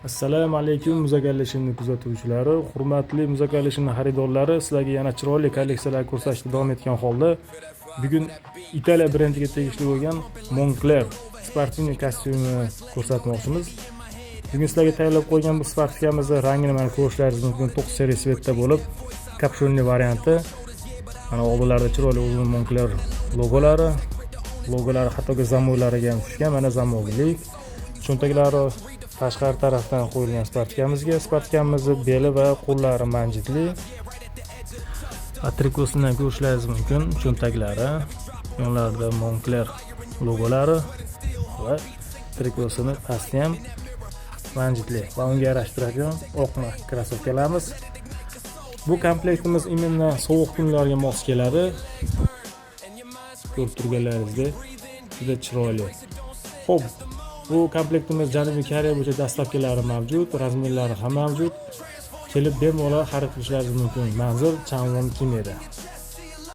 Assalomu alaykum Muzaqallashimni kuzatuvchilari, hurmatli Muzaqallashimni xaridorlari, sizlarga yana chiroyli kolleksiyalar ko'rsatishda davom etgan holda bugun Italiya brendiga tegishli bo'lgan Moncler sportivniy kostyumini ko'rsatmoqchimiz. Bugun sizlarga tayyorlab qo'ygan bu sportivkamizni rangini mana ko'rishlaringiz mumkin, 9 seri svetda bo'lib, kapshonli varianti. Mana oldinlarda chiroyli uzun Moncler logolari hattoki zamoylariga ham tushgan. Mana zamovilik cho'ntaklari tashqari tarafdan qo'yilgan sportkamizni beli va qo'llari manjitli. Atrikosidan ko'rishlaringiz mumkin, cho'ntaklari, yonlarida Moncler logolari va trikosini pasti ham manjitli va unga yarashtiradigan oq krossovkalarimiz. Bu komplektimiz imенно sovuq kunlarga mos keladi. Ko'rib turganlaringizdek juda chiroyli. Xo'p, bu komplektimiz Janubiy Koreya bo'yicha dastavkalari mavjud, razmerlari ham mavjud. Kelib bemalol xarid qilishlaringiz mumkin. Manzil Changwon Kimeda.